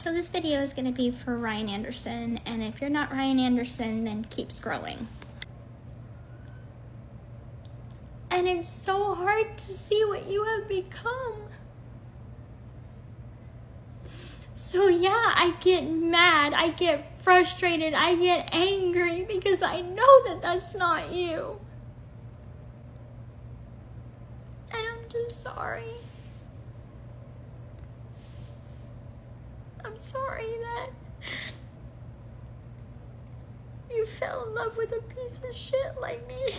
So this video is going to be for Ryan Anderson, and if you're not Ryan Anderson, then keep scrolling. And it's so hard to see what you have become. So yeah, I get mad, I get frustrated, I get angry because I know that that's not you. And I'm just sorry. I'm sorry that you fell in love with a piece of shit like me.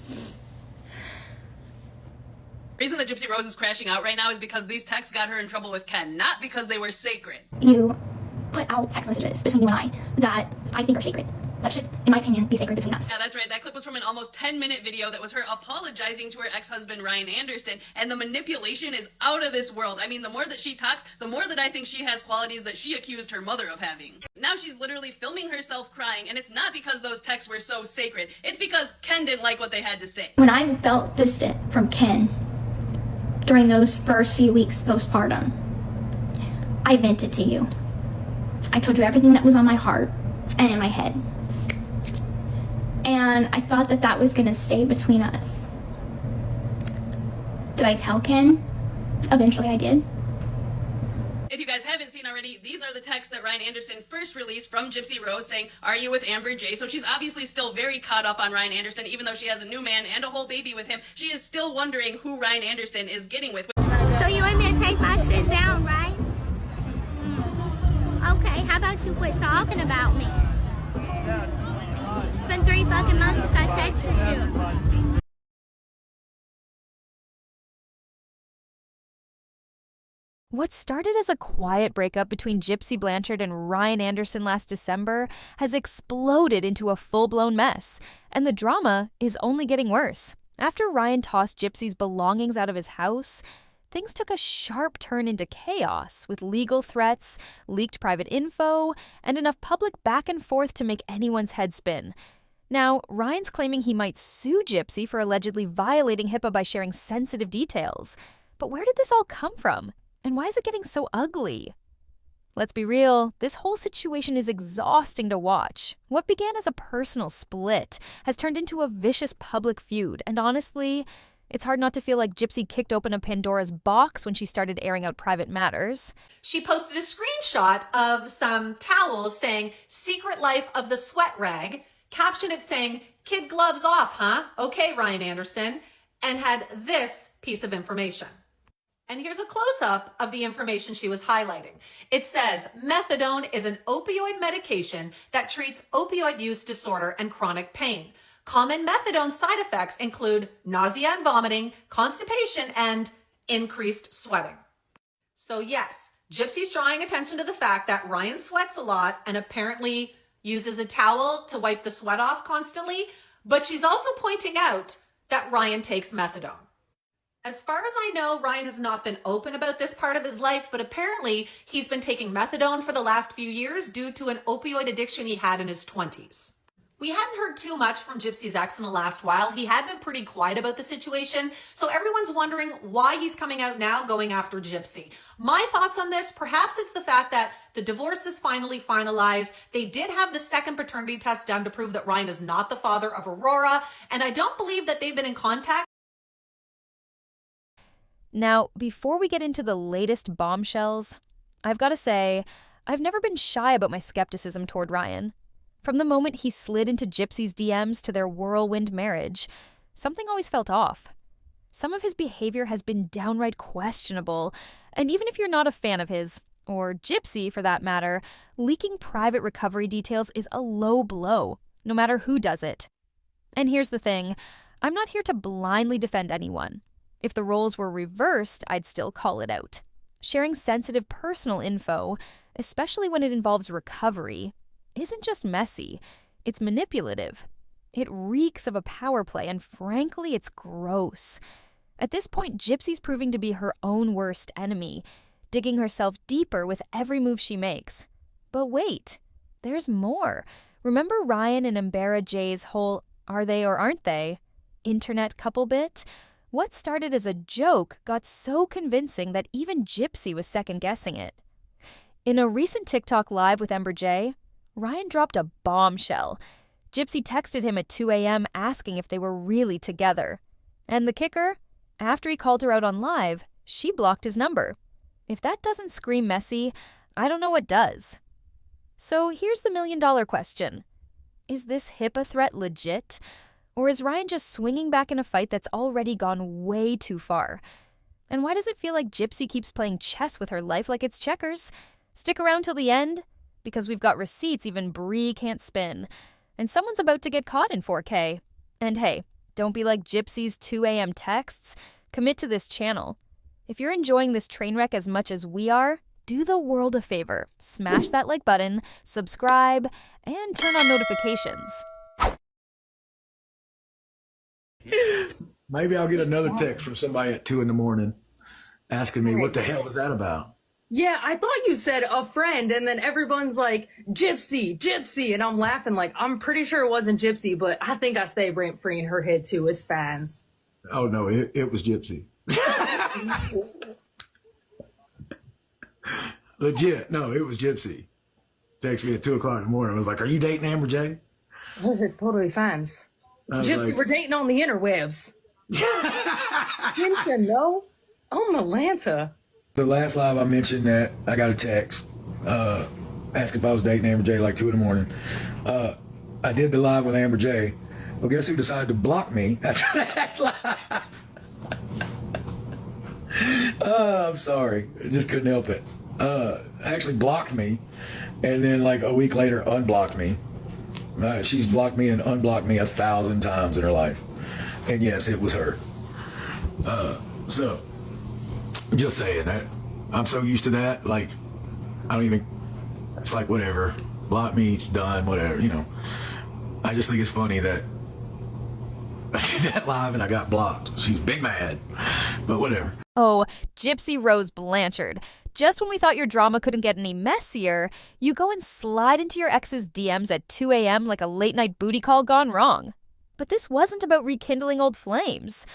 The reason that Gypsy Rose is crashing out right now is because these texts got her in trouble with Ken, not because they were sacred. You put out text messages between you and I that I think are sacred. That should, in my opinion, be sacred between us. Yeah, that's right. That clip was from an almost 10-minute video that was her apologizing to her ex-husband, Ryan Anderson, and the manipulation is out of this world. I mean, the more that she talks, the more that I think she has qualities that she accused her mother of having. Now she's literally filming herself crying, and it's not because those texts were so sacred. It's because Ken didn't like what they had to say. When I felt distant from Ken during those first few weeks postpartum, I vented to you. I told you everything that was on my heart and in my head. And I thought that that was going to stay between us. Did I tell Ken? Eventually I did. If you guys haven't seen already, these are the texts that Ryan Anderson first released from Gypsy Rose saying, "Are you with Ember J?" So she's obviously still very caught up on Ryan Anderson, even though she has a new man and a whole baby with him. She is still wondering who Ryan Anderson is getting with. So you want me to take my shit down, right? Okay, how about you quit talking about me? It's been 3 fucking months since I texted you. What started as a quiet breakup between Gypsy Blanchard and Ryan Anderson last December has exploded into a full-blown mess, and the drama is only getting worse. After Ryan tossed Gypsy's belongings out of his house, things took a sharp turn into chaos with legal threats, leaked private info, and enough public back and forth to make anyone's head spin. Now, Ryan's claiming he might sue Gypsy for allegedly violating HIPAA by sharing sensitive details. But where did this all come from? And why is it getting so ugly? Let's be real, this whole situation is exhausting to watch. What began as a personal split has turned into a vicious public feud, and honestly, it's hard not to feel like Gypsy kicked open a Pandora's box when she started airing out private matters. She posted a screenshot of some towels saying, "Secret life of the sweat rag," captioned it saying, "Kid gloves off, huh? Okay, Ryan Anderson," and had this piece of information. And here's a close-up of the information she was highlighting. It says, methadone is an opioid medication that treats opioid use disorder and chronic pain. Common methadone side effects include nausea and vomiting, constipation, and increased sweating. So yes, Gypsy's drawing attention to the fact that Ryan sweats a lot and apparently uses a towel to wipe the sweat off constantly, but she's also pointing out that Ryan takes methadone. As far as I know, Ryan has not been open about this part of his life, but apparently he's been taking methadone for the last few years due to an opioid addiction he had in his 20s. We hadn't heard too much from Gypsy's ex in the last while. He had been pretty quiet about the situation, so everyone's wondering why he's coming out now going after Gypsy. My thoughts on this, perhaps it's the fact that the divorce is finally finalized. They did have the second paternity test done to prove that Ryan is not the father of Aurora, and I don't believe that they've been in contact. Now, before we get into the latest bombshells, I've got to say, I've never been shy about my skepticism toward Ryan. From the moment he slid into Gypsy's DMs to their whirlwind marriage, something always felt off. Some of his behavior has been downright questionable, and even if you're not a fan of his, or Gypsy for that matter, leaking private recovery details is a low blow, no matter who does it. And here's the thing, I'm not here to blindly defend anyone. If the roles were reversed, I'd still call it out. Sharing sensitive personal info, especially when it involves recovery, isn't just messy, it's manipulative. It reeks of a power play, and frankly, it's gross. At this point, Gypsy's proving to be her own worst enemy, digging herself deeper with every move she makes. But wait, there's more. Remember Ryan and Ember J's whole "are they or aren't they"? internet couple bit, what started as a joke got so convincing that even Gypsy was second-guessing it. In a recent TikTok live with Ember J, Ryan dropped a bombshell. Gypsy texted him at 2 a.m. asking if they were really together. And the kicker? After he called her out on live, she blocked his number. If that doesn't scream messy, I don't know what does. So here's the million-dollar question. Is this HIPAA threat legit? Or is Ryan just swinging back in a fight that's already gone way too far? And why does it feel like Gypsy keeps playing chess with her life like it's checkers? Stick around till the end, because we've got receipts even Bree can't spin. And someone's about to get caught in 4K. And hey, don't be like Gypsy's 2 a.m. texts. Commit to this channel. If you're enjoying this train wreck as much as we are, do the world a favor. Smash that like button, subscribe, and turn on notifications. Maybe I'll get another text from somebody at 2 in the morning asking me, what the hell was that about? Yeah, I thought you said a friend, and then everyone's like, Gypsy, Gypsy, and I'm laughing like, I'm pretty sure it wasn't Gypsy, but I think I stay rent-free in her head too. It's fans. Oh, no, it was Gypsy. Legit, no, it was Gypsy. Texted me at 2 o'clock in the morning. I was like, are you dating Ember J? It's totally fans. Gypsy, like, we're dating on the interwebs. Didn't you know? Oh, Malanta. The last live I mentioned that I got a text asking if I was dating Ember J like 2 in the morning. I did the live with Ember J. Well, guess who decided to block me after that live? I'm sorry. I just couldn't help it. Actually blocked me, and then like a week later unblocked me. She's blocked me and unblocked me 1,000 times in her life. And yes, it was her. So, just saying that. I'm so used to that. Like, I don't even, it's like, whatever. Block me, it's done, whatever, you know. I just think it's funny that I did that live and I got blocked. She's big mad, but whatever. Oh, Gypsy Rose Blanchard. Just when we thought your drama couldn't get any messier, you go and slide into your ex's DMs at 2 a.m. like a late-night booty call gone wrong. But this wasn't about rekindling old flames.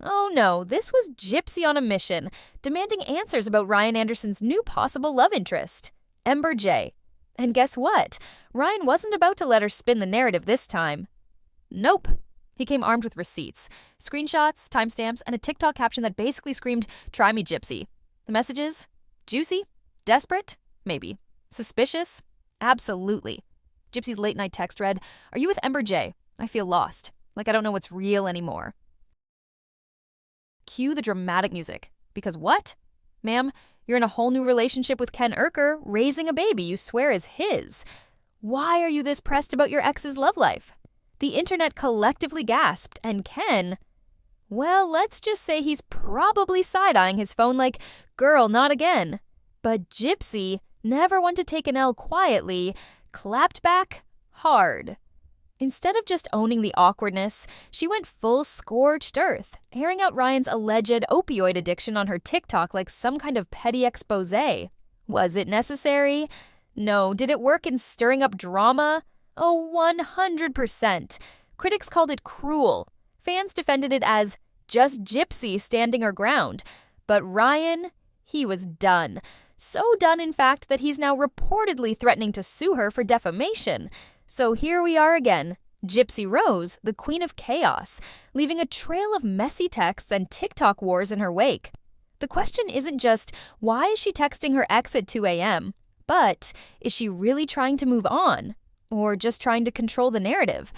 Oh no, this was Gypsy on a mission, demanding answers about Ryan Anderson's new possible love interest, Ember J. And guess what? Ryan wasn't about to let her spin the narrative this time. Nope. He came armed with receipts, screenshots, timestamps, and a TikTok caption that basically screamed, "Try me, Gypsy." The messages? Juicy? Desperate? Maybe. Suspicious? Absolutely. Gypsy's late-night text read, "Are you with Ember J? I feel lost. Like I don't know what's real anymore." Cue the dramatic music. Because what? Ma'am, you're in a whole new relationship with Ken Urker, raising a baby you swear is his. Why are you this pressed about your ex's love life? The internet collectively gasped, and Ken, well, let's just say he's probably side-eyeing his phone like, girl, not again. But Gypsy, never one to take an L quietly, clapped back hard. Instead of just owning the awkwardness, she went full scorched earth, airing out Ryan's alleged opioid addiction on her TikTok like some kind of petty expose. Was it necessary? No. Did it work in stirring up drama? Oh, 100%. Critics called it cruel. Fans defended it as just Gypsy standing her ground. But Ryan, he was done. So done, in fact, that he's now reportedly threatening to sue her for defamation. So here we are again, Gypsy Rose, the queen of chaos, leaving a trail of messy texts and TikTok wars in her wake. The question isn't just, why is she texting her ex at 2 a.m., but is she really trying to move on? Or just trying to control the narrative?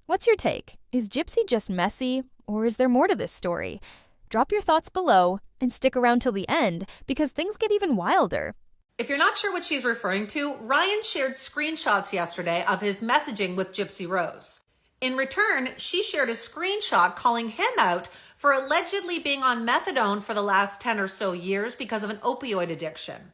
What's your take? Is Gypsy just messy, or is there more to this story? Drop your thoughts below and stick around till the end, because things get even wilder. If you're not sure what she's referring to, Ryan shared screenshots yesterday of his messaging with Gypsy Rose. In return, she shared a screenshot calling him out for allegedly being on methadone for the last 10 or so years because of an opioid addiction.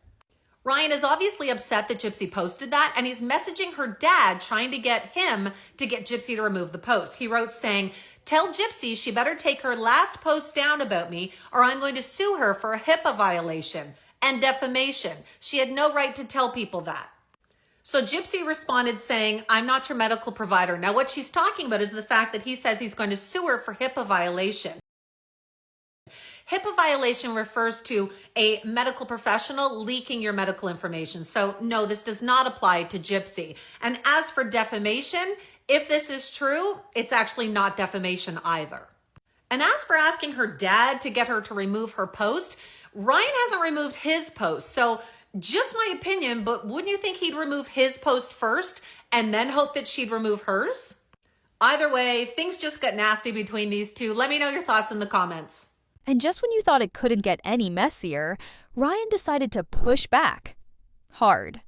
Ryan is obviously upset that Gypsy posted that, and he's messaging her dad trying to get him to get Gypsy to remove the post. He wrote saying, "Tell Gypsy she better take her last post down about me or I'm going to sue her for a HIPAA violation and defamation. She had no right to tell people that." So Gypsy responded saying, I'm not your medical provider. Now what she's talking about is the fact that he says he's going to sue her for HIPAA violation. HIPAA violation refers to a medical professional leaking your medical information. So no, this does not apply to Gypsy. And as for defamation, if this is true, it's actually not defamation either. And as for asking her dad to get her to remove her post, Ryan hasn't removed his post. So just my opinion, but wouldn't you think he'd remove his post first and then hope that she'd remove hers? Either way, things just got nasty between these two. Let me know your thoughts in the comments. And just when you thought it couldn't get any messier, Ryan decided to push back. Hard.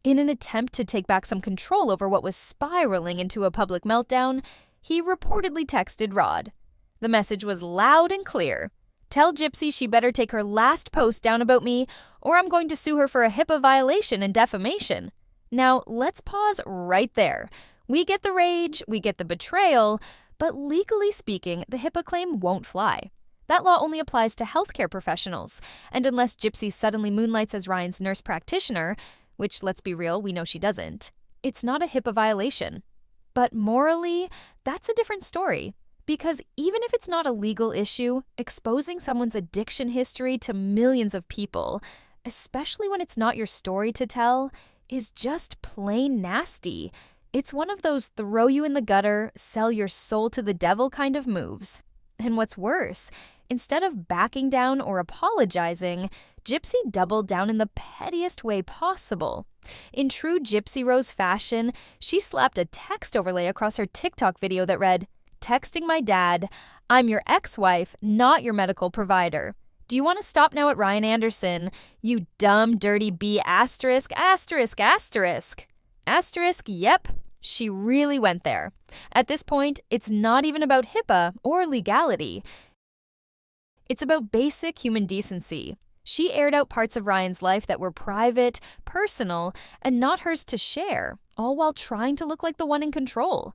In an attempt to take back some control over what was spiraling into a public meltdown, he reportedly texted Rod. The message was loud and clear. Tell Gypsy she better take her last post down about me, or I'm going to sue her for a HIPAA violation and defamation. Now, let's pause right there. We get the rage, we get the betrayal, but legally speaking, the HIPAA claim won't fly. That law only applies to healthcare professionals, and unless Gypsy suddenly moonlights as Ryan's nurse practitioner, which, let's be real, we know she doesn't, it's not a HIPAA violation. But morally, that's a different story. Because even if it's not a legal issue, exposing someone's addiction history to millions of people, especially when it's not your story to tell, is just plain nasty. It's one of those throw you in the gutter, sell your soul to the devil kind of moves. And what's worse, instead of backing down or apologizing, Gypsy doubled down in the pettiest way possible. In true Gypsy Rose fashion, she slapped a text overlay across her TikTok video that read, "Texting my dad, I'm your ex-wife, not your medical provider. Do you want to stop now at Ryan Anderson? You dumb, dirty B asterisk, asterisk, asterisk. Asterisk, yep. She really went there. At this point, it's not even about HIPAA or legality. It's about basic human decency. She aired out parts of Ryan's life that were private, personal, and not hers to share, all while trying to look like the one in control.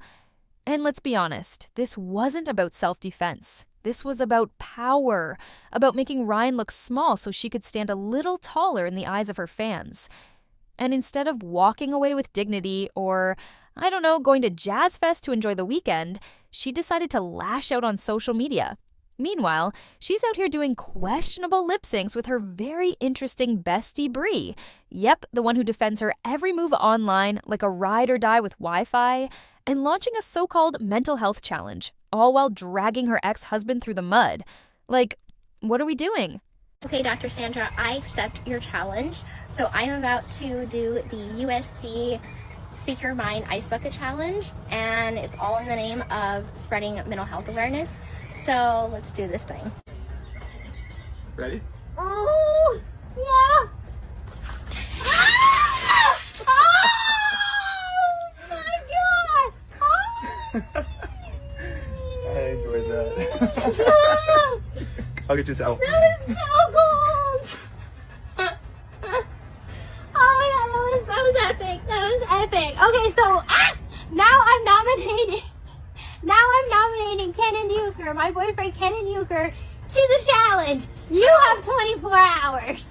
And let's be honest, this wasn't about self-defense. This was about power, about making Ryan look small so she could stand a little taller in the eyes of her fans. And instead of walking away with dignity or, I don't know, going to Jazz Fest to enjoy the weekend, she decided to lash out on social media. Meanwhile, she's out here doing questionable lip syncs with her very interesting bestie Brie. Yep, the one who defends her every move online like a ride or die with Wi-Fi, and launching a so-called mental health challenge, all while dragging her ex-husband through the mud. Like, what are we doing? Okay, Dr. Sandra, I accept your challenge. So I am about to do the USC Speak Your Mind Ice Bucket Challenge, and it's all in the name of spreading mental health awareness. So let's do this thing. Ready? Oh, yeah. Ah! Oh, my God. I enjoyed that. I'll get you a towel. That is so cool. Oh my God, that was epic. That was epic. Okay, so now I'm nominating. Now I'm nominating Kenan Euchre, my boyfriend Kenan Euchre, to the challenge. You have 24 hours.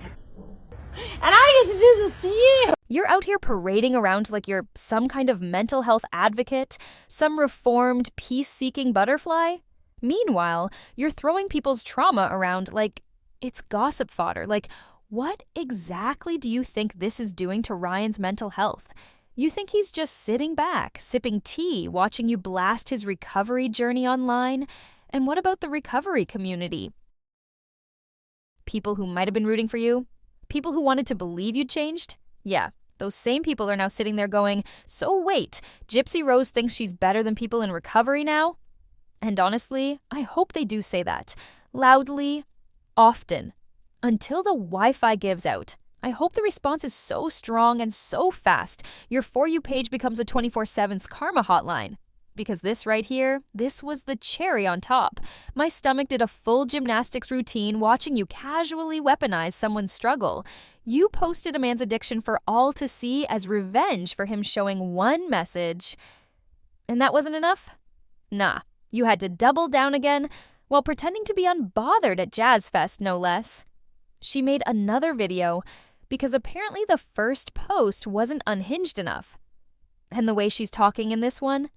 And I get to do this to you. You're out here parading around like you're some kind of mental health advocate, some reformed, peace-seeking butterfly. Meanwhile, you're throwing people's trauma around like it's gossip fodder. Like, what exactly do you think this is doing to Ryan's mental health? You think he's just sitting back, sipping tea, watching you blast his recovery journey online? And what about the recovery community? People who might have been rooting for you? People who wanted to believe you'd changed? Yeah, those same people are now sitting there going, so wait, Gypsy Rose thinks she's better than people in recovery now? And honestly, I hope they do say that. Loudly, often. Until the Wi-Fi gives out. I hope the response is so strong and so fast, your For You page becomes a 24/7's karma hotline. Because this right here, this was the cherry on top. My stomach did a full gymnastics routine watching you casually weaponize someone's struggle. You posted a man's addiction for all to see as revenge for him showing one message. And that wasn't enough? Nah, you had to double down again while pretending to be unbothered at Jazz Fest, no less. She made another video, because apparently the first post wasn't unhinged enough. And the way she's talking in this one,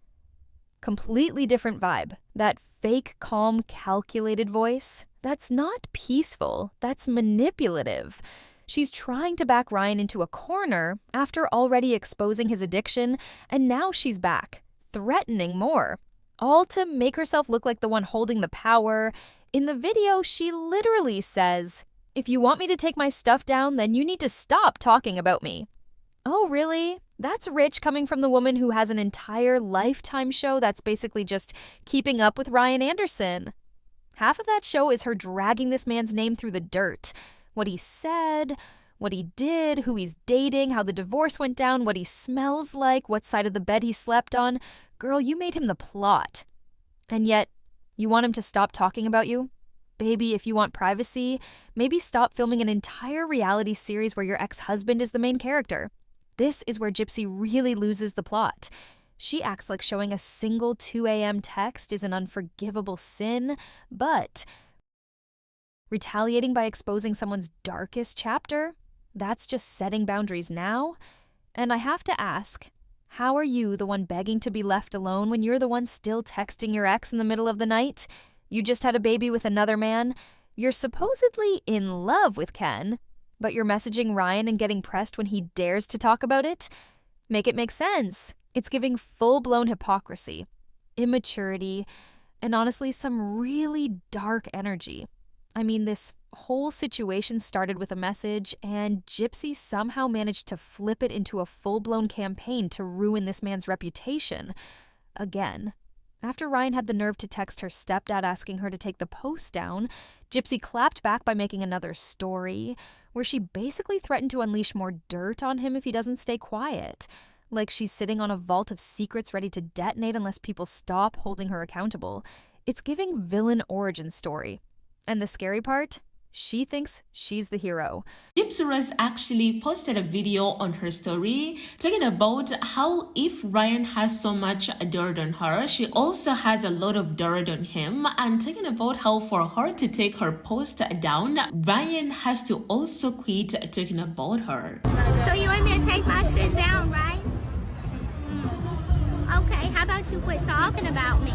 completely different vibe. That fake, calm, calculated voice, that's not peaceful, that's manipulative. She's trying to back Ryan into a corner after already exposing his addiction, and now she's back, threatening more, all to make herself look like the one holding the power. In the video, she literally says, "If you want me to take my stuff down, then you need to stop talking about me." Oh, really? That's rich coming from the woman who has an entire Lifetime show that's basically just keeping up with Ryan Anderson. Half of that show is her dragging this man's name through the dirt. What he said, what he did, who he's dating, how the divorce went down, what he smells like, what side of the bed he slept on. Girl, you made him the plot. And yet, you want him to stop talking about you? Baby, if you want privacy, maybe stop filming an entire reality series where your ex-husband is the main character. This is where Gypsy really loses the plot. She acts like showing a single 2 a.m. text is an unforgivable sin, but retaliating by exposing someone's darkest chapter, that's just setting boundaries now. And I have to ask, how are you the one begging to be left alone when you're the one still texting your ex in the middle of the night? You just had a baby with another man. You're supposedly in love with Ken, but you're messaging Ryan and getting pressed when he dares to talk about it? Make it make sense. It's giving full-blown hypocrisy, immaturity, and honestly some really dark energy. I mean, this whole situation started with a message, and Gypsy somehow managed to flip it into a full-blown campaign to ruin this man's reputation. Again. After Ryan had the nerve to text her stepdad asking her to take the post down, Gypsy clapped back by making another story, where she basically threatened to unleash more dirt on him if he doesn't stay quiet. Like she's sitting on a vault of secrets ready to detonate unless people stop holding her accountable. It's giving villain origin story. And the scary part? She thinks she's the hero. Gypsy Rose actually posted a video on her story talking about how if Ryan has so much dirt on her, she also has a lot of dirt on him, and talking about how for her to take her post down, Ryan has to also quit talking about her. So you want me to take my shit down, right? Okay, how about you quit talking about me?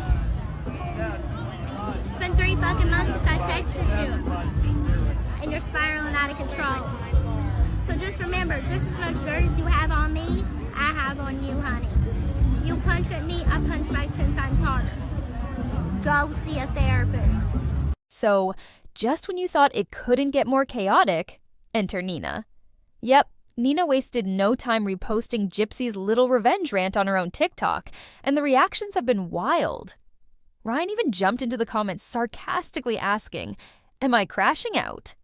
It's been 3 fucking months since I texted you. And you're spiraling out of control. So just remember, just as much dirt as you have on me, I have on you, honey. You punch at me, I punch back 10 times harder. Go see a therapist. So, just when you thought it couldn't get more chaotic, enter Nina. Yep, Nina wasted no time reposting Gypsy's little revenge rant on her own TikTok, and the reactions have been wild. Ryan even jumped into the comments sarcastically asking, "Am I crashing out?"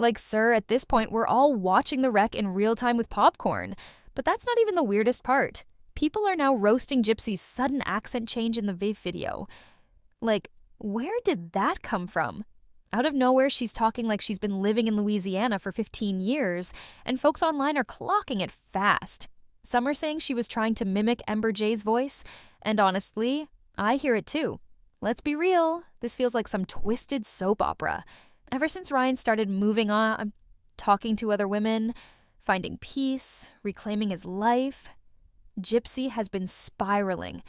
Like, sir, at this point, we're all watching the wreck in real time with popcorn. But that's not even the weirdest part. People are now roasting Gypsy's sudden accent change in the Viv video. Like, where did that come from? Out of nowhere, she's talking like she's been living in Louisiana for 15 years, and folks online are clocking it fast. Some are saying she was trying to mimic Ember J's voice, and honestly, I hear it too. Let's be real, this feels like some twisted soap opera. Ever since Ryan started moving on, talking to other women, finding peace, reclaiming his life, Gypsy has been spiraling.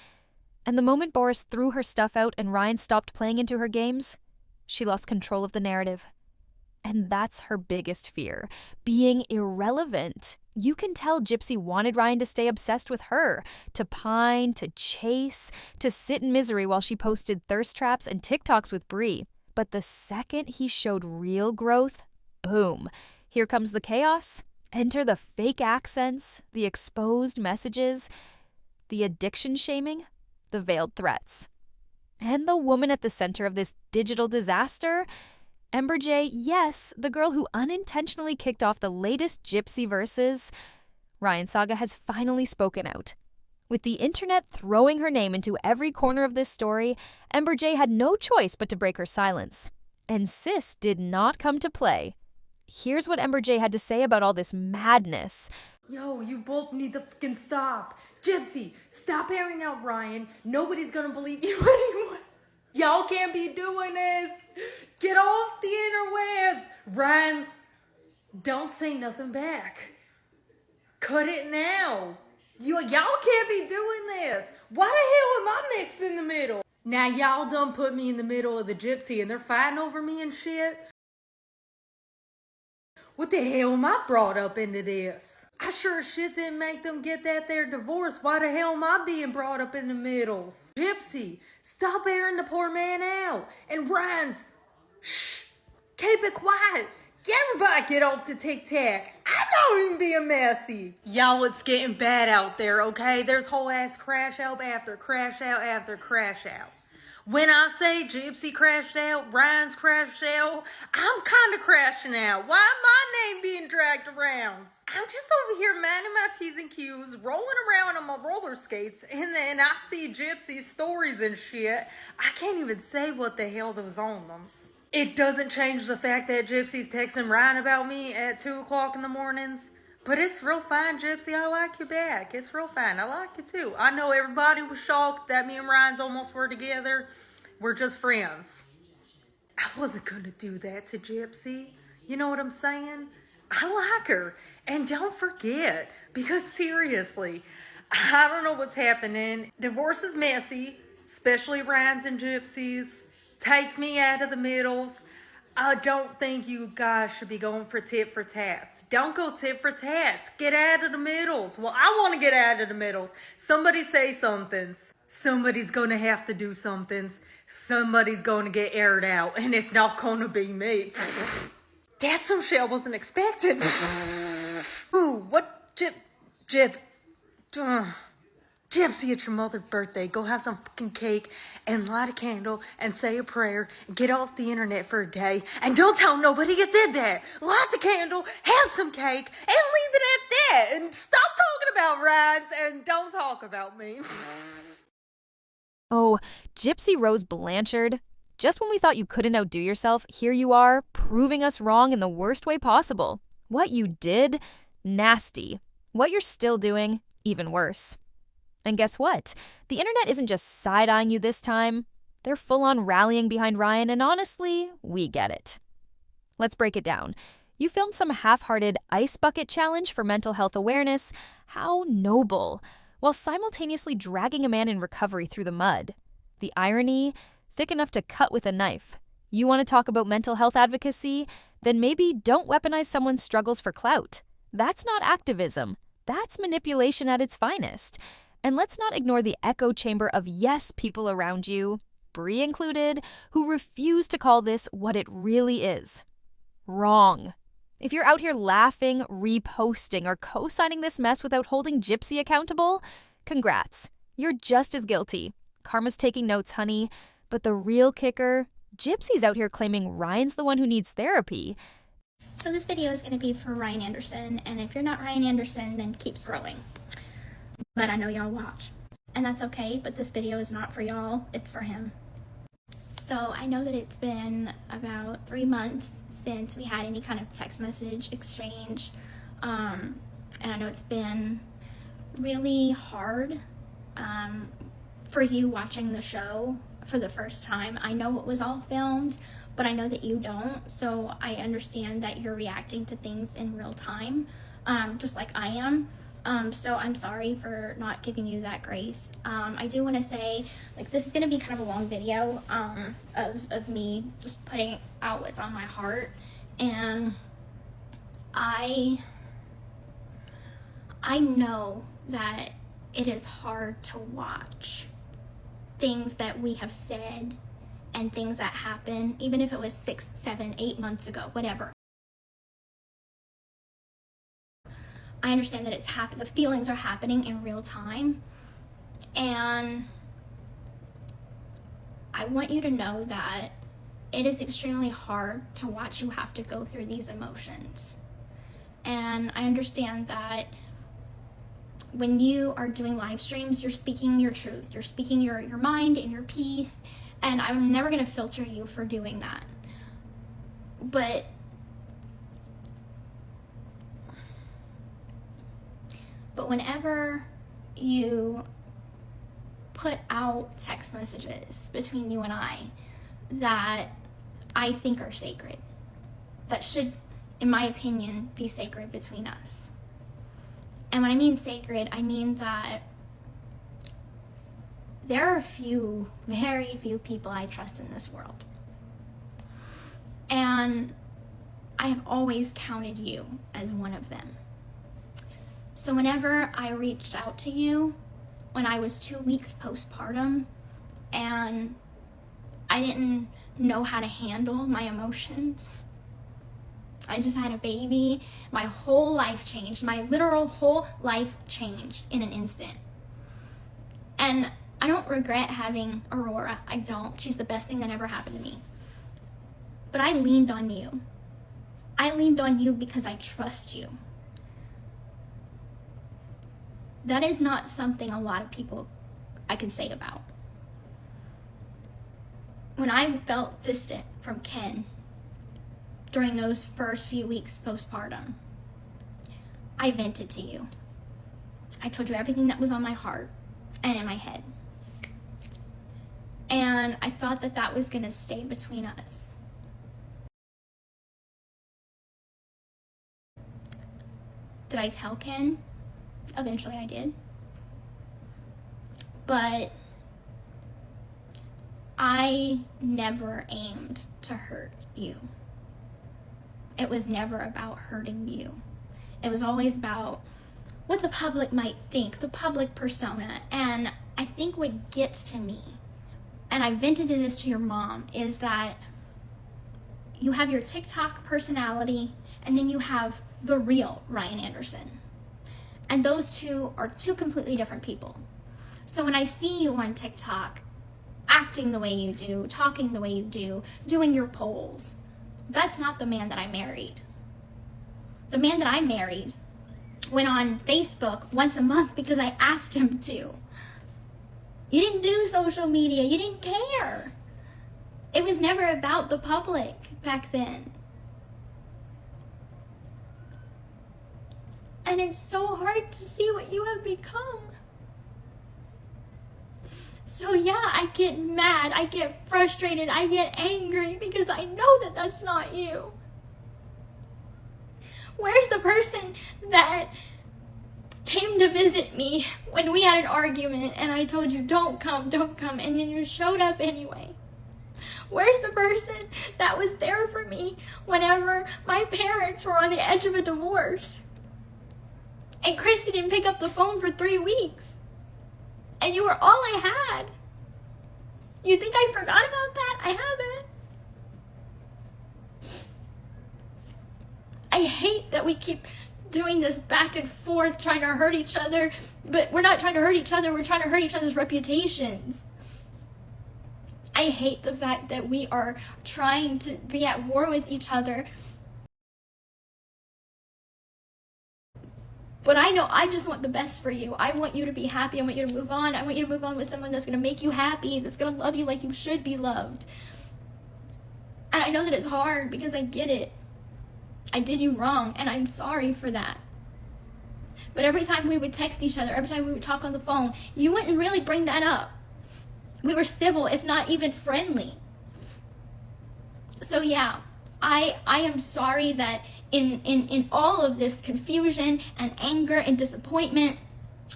And the moment Boris threw her stuff out and Ryan stopped playing into her games, she lost control of the narrative. And that's her biggest fear, being irrelevant. You can tell Gypsy wanted Ryan to stay obsessed with her, to pine, to chase, to sit in misery while she posted thirst traps and TikToks with Brie. But the second he showed real growth, boom, here comes the chaos. Enter the fake accents, the exposed messages, the addiction shaming, the veiled threats. And the woman at the center of this digital disaster, Ember J, yes, the girl who unintentionally kicked off the latest Gypsy verses, Ryan Saga has finally spoken out. With the internet throwing her name into every corner of this story, Ember J had no choice but to break her silence. And sis did not come to play. Here's what Ember J had to say about all this madness. Yo, you both need to fucking stop. Gypsy, stop airing out Ryan. Nobody's gonna believe you anymore. Y'all can't be doing this. Get off the interwebs. Don't say nothing back. Cut it now. Y'all can't be doing this. Why the hell am I mixed in the middle? Now y'all done put me in the middle of the Gypsy and they're fighting over me and shit. What the hell am I brought up into this? I sure as shit didn't make them get that there divorce. Why the hell am I being brought up in the middles? Gypsy, stop airing the poor man out. And Ryan's, shh, keep it quiet. Everybody get off the tic-tac. I know even being messy. Y'all, it's getting bad out there, okay? There's whole ass crash out after crash out after crash out. When I say Gypsy crashed out, Ryan's crashed out, I'm kind of crashing out. Why my name being dragged around? I'm just over here minding my P's and Q's, rolling around on my roller skates, and then I see Gypsy's stories and shit. I can't even say what the hell was on them. It doesn't change the fact that Gypsy's texting Ryan about me at 2 o'clock in the mornings. But it's real fine, Gypsy. I like you back. It's real fine. I like you too. I know everybody was shocked that me and Ryan's almost were together. We're just friends. I wasn't going to do that to Gypsy. You know what I'm saying? I like her. And don't forget, because seriously, I don't know what's happening. Divorce is messy, especially Ryan's and Gypsy's. Take me out of the middles. I don't think you guys should be going for tit for tats. Don't go tit for tats. Get out of the middles. Well, I want to get out of the middles. Somebody say somethings. Somebody's going to have to do somethings. Somebody's going to get aired out, and it's not going to be me. That's some shit I wasn't expecting. Ooh, what Gypsy, it's your mother's birthday. Go have some fucking cake and light a candle and say a prayer and get off the internet for a day. And don't tell nobody you did that. Light the candle, have some cake, and leave it at that. And stop talking about Ryan's and don't talk about me. Oh, Gypsy Rose Blanchard. Just when we thought you couldn't outdo yourself, here you are, proving us wrong in the worst way possible. What you did? Nasty. What you're still doing? Even worse. And guess what? The internet isn't just side-eyeing you this time. They're full-on rallying behind Ryan, and honestly, we get it. Let's break it down. You filmed some half-hearted ice bucket challenge for mental health awareness. How noble. While simultaneously dragging a man in recovery through the mud. The irony, thick enough to cut with a knife. You want to talk about mental health advocacy? Then maybe don't weaponize someone's struggles for clout. That's not activism. That's manipulation at its finest. And let's not ignore the echo chamber of yes people around you, Brie included, who refuse to call this what it really is. Wrong. If you're out here laughing, reposting, or co-signing this mess without holding Gypsy accountable, congrats. You're just as guilty. Karma's taking notes, honey. But the real kicker, Gypsy's out here claiming Ryan's the one who needs therapy. So this video is going to be for Ryan Anderson, and if you're not Ryan Anderson, then keep scrolling. But I know y'all watch, and that's okay, but this video is not for y'all, it's for him. So I know that it's been about 3 months since we had any kind of text message exchange, and I know it's been really hard for you watching the show for the first time. I know it was all filmed, but I know that you don't, so I understand that you're reacting to things in real time, just like I am. So I'm sorry for not giving you that grace. I do want to say, like, this is going to be kind of a long video of me just putting out what's on my heart. And I know that it is hard to watch things that we have said and things that happen, even if it was 6, 7, 8 months ago, whatever. I understand that it's the feelings are happening in real time, and I want you to know that it is extremely hard to watch you have to go through these emotions. And I understand that when you are doing live streams, you're speaking your truth, you're speaking your mind and your peace, and I'm never going to filter you for doing that. But whenever you put out text messages between you and I that I think are sacred, that should in my opinion, be sacred between us. And when I mean sacred, I mean that there are very few people I trust in this world. And I have always counted you as one of them. So whenever I reached out to you when I was 2 weeks postpartum and I didn't know how to handle my emotions, I just had a baby, my whole life changed. My literal whole life changed in an instant. And I don't regret having Aurora. I don't. She's the best thing that ever happened to me. But I leaned on you. I leaned on you because I trust you. That is not something a lot of people I can say about. When I felt distant from Ken during those first few weeks postpartum, I vented to you. I told you everything that was on my heart and in my head. And I thought that that was gonna stay between us. Did I tell Ken? Eventually I did. But I never aimed to hurt you. It was never about hurting you. It was always about what the public might think, the public persona. And I think what gets to me, and I vented this to your mom, is that you have your TikTok personality and then you have the real Ryan Anderson. And those two are two completely different people. So when I see you on TikTok, acting the way you do, talking the way you do, doing your polls, that's not the man that I married. The man that I married went on Facebook once a month because I asked him to. You didn't do social media, you didn't care. It was never about the public back then. And it's so hard to see what you have become. So yeah, I get mad, I get frustrated, I get angry because I know that that's not you. Where's the person that came to visit me when we had an argument and I told you don't come, and then you showed up anyway? Where's the person that was there for me whenever my parents were on the edge of a divorce? And Christy didn't pick up the phone for 3 weeks. And you were all I had. You think I forgot about that? I haven't. I hate that we keep doing this back and forth, trying to hurt each other. But we're not trying to hurt each other. We're trying to hurt each other's reputations. I hate the fact that we are trying to be at war with each other. But I know I just want the best for you. I want you to be happy. I want you to move on. I want you to move on with someone that's going to make you happy, that's going to love you like you should be loved. And I know that it's hard because I get it. I did you wrong, and I'm sorry for that. But every time we would text each other, every time we would talk on the phone, you wouldn't really bring that up. We were civil, if not even friendly. So yeah, I am sorry that in all of this confusion and anger and disappointment,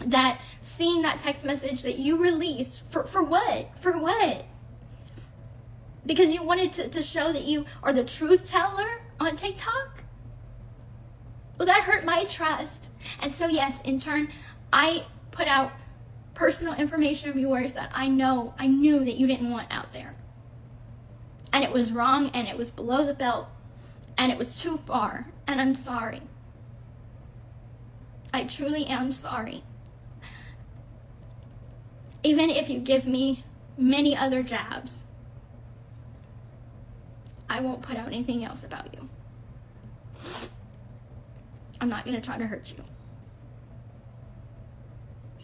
that seeing that text message that you released, for what? For what? Because you wanted to show that you are the truth teller on TikTok? Well, that hurt my trust. And so yes, in turn, I put out personal information of yours that I knew that you didn't want out there. And it was wrong, and it was below the belt, and it was too far, and I'm sorry. I truly am sorry. Even if you give me many other jabs, I won't put out anything else about you. I'm not going to try to hurt you.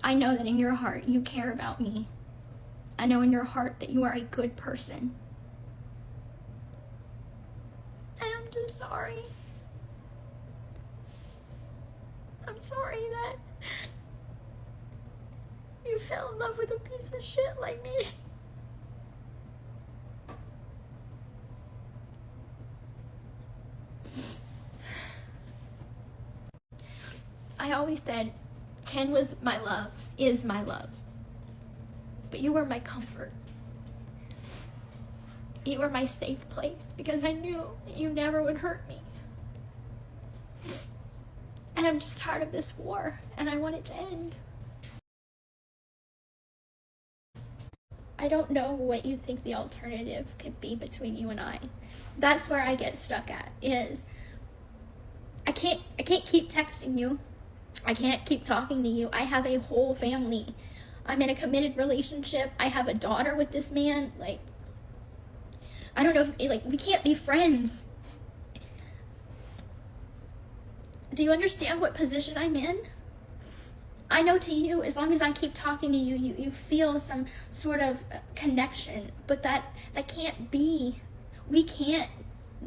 I know that in your heart you care about me. I know in your heart that you are a good person. And I'm just sorry. I'm sorry that you fell in love with a piece of shit like me. I always said Ken was my love, is my love. But you were my comfort. You were my safe place because I knew that you never would hurt me. And I'm just tired of this war, and I want it to end. I don't know what you think the alternative could be between you and I. That's where I get stuck at, is I can't keep texting you. I can't keep talking to you. I have a whole family. I'm in a committed relationship. I have a daughter with this man. Like, I don't know if, like, we can't be friends. Do you understand what position I'm in? I know to you, as long as I keep talking to you, you feel some sort of connection, but that can't be. We can't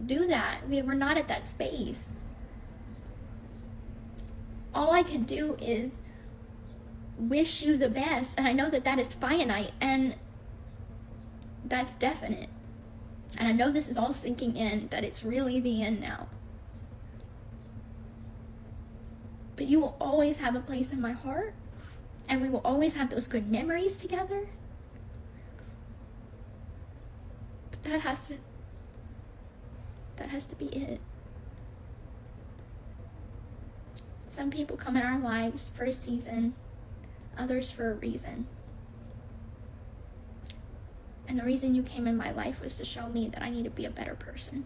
do that. We're not at that space. All I can do is wish you the best, and I know that is finite, and that's definite. And I know this is all sinking in, that it's really the end now. But you will always have a place in my heart, and we will always have those good memories together. But that has to be it. Some people come in our lives for a season, others for a reason. And the reason you came in my life was to show me that I need to be a better person.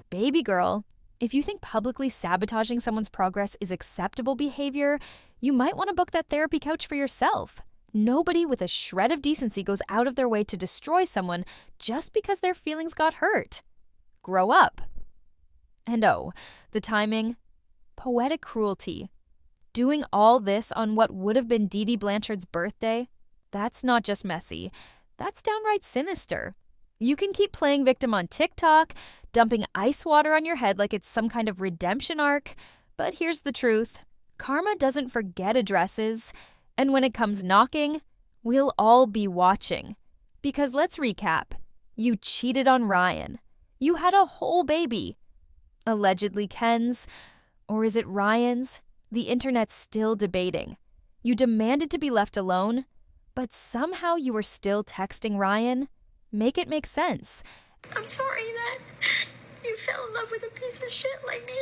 Baby girl, if you think publicly sabotaging someone's progress is acceptable behavior, you might want to book that therapy couch for yourself. Nobody with a shred of decency goes out of their way to destroy someone just because their feelings got hurt. Grow up. And oh, the timing. Poetic cruelty. Doing all this on what would have been Dee Dee Blanchard's birthday? That's not just messy. That's downright sinister. You can keep playing victim on TikTok, dumping ice water on your head like it's some kind of redemption arc, but here's the truth. Karma doesn't forget addresses, and when it comes knocking, we'll all be watching. Because let's recap. You cheated on Ryan. You had a whole baby. Allegedly Ken's, or is it Ryan's? The internet's still debating. You demanded to be left alone, but somehow you were still texting Ryan. Make it make sense. I'm sorry that you fell in love with a piece of shit like me.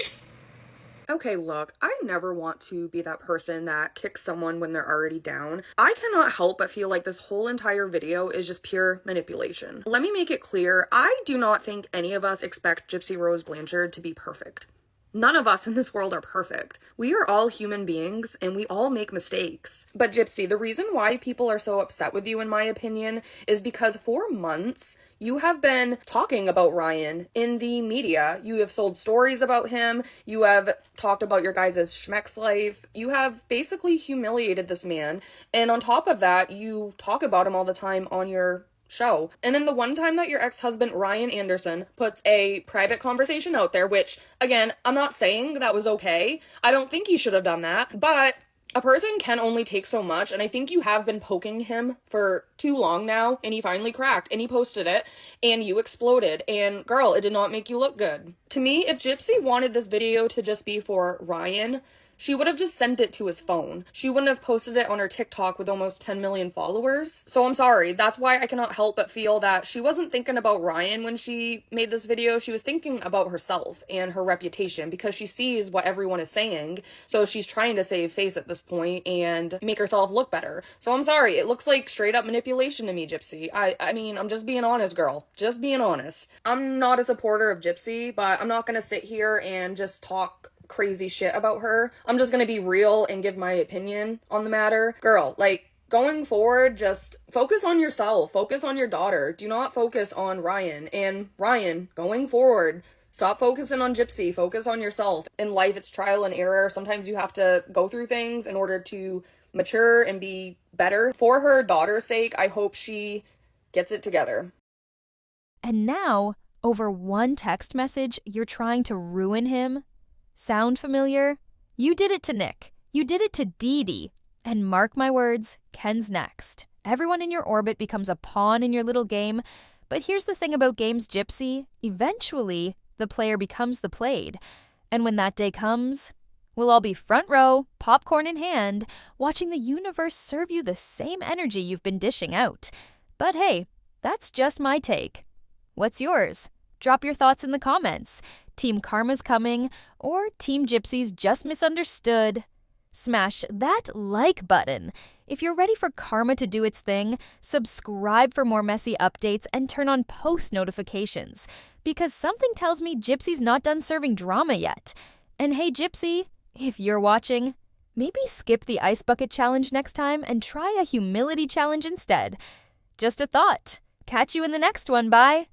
Okay, look, I never want to be that person that kicks someone when they're already down. I cannot help but feel like this whole entire video is just pure manipulation. Let me make it clear, I do not think any of us expect Gypsy Rose Blanchard to be perfect. None of us in this world are perfect. We are all human beings and we all make mistakes. But Gypsy, the reason why people are so upset with you, in my opinion, is because for months, you have been talking about Ryan in the media. You have sold stories about him. You have talked about your guys' schmeck's life. You have basically humiliated this man. And on top of that, you talk about him all the time on your show. And then the one time that your ex-husband Ryan Anderson puts a private conversation out there, which again, I'm not saying that was okay. I don't think he should have done that, but a person can only take so much, and I think you have been poking him for too long now, and he finally cracked, and he posted it, and you exploded, and girl, it did not make you look good. To me, if Gypsy wanted this video to just be for Ryan, she would have just sent it to his phone. She wouldn't have posted it on her TikTok with almost 10 million followers. So I'm sorry, that's why I cannot help but feel that she wasn't thinking about Ryan when she made this video. She was thinking about herself and her reputation because she sees what everyone is saying. So she's trying to save face at this point and make herself look better. So I'm sorry, it looks like straight up manipulation to me, Gypsy. I mean, I'm just being honest, girl. Just being honest. I'm not a supporter of Gypsy, but I'm not gonna sit here and just talk crazy shit about her. I'm just gonna be real and give my opinion on the matter. Girl, like, going forward, just focus on yourself. Focus on your daughter. Do not focus on Ryan. And Ryan, going forward, stop focusing on Gypsy. Focus on yourself. In life, it's trial and error. Sometimes you have to go through things in order to mature and be better. For her daughter's sake, I hope she gets it together. And now, over one text message, you're trying to ruin him? Sound familiar? You did it to Nick. You did it to Dee Dee. And mark my words, Ken's next. Everyone in your orbit becomes a pawn in your little game. But here's the thing about games, Gypsy. Eventually, the player becomes the played. And when that day comes, we'll all be front row, popcorn in hand, watching the universe serve you the same energy you've been dishing out. But hey, that's just my take. What's yours? Drop your thoughts in the comments. Team Karma's coming, or Team Gypsy's just misunderstood. Smash that like button. If you're ready for Karma to do its thing, subscribe for more messy updates and turn on post notifications. Because something tells me Gypsy's not done serving drama yet. And hey Gypsy, if you're watching, maybe skip the ice bucket challenge next time and try a humility challenge instead. Just a thought. Catch you in the next one, bye!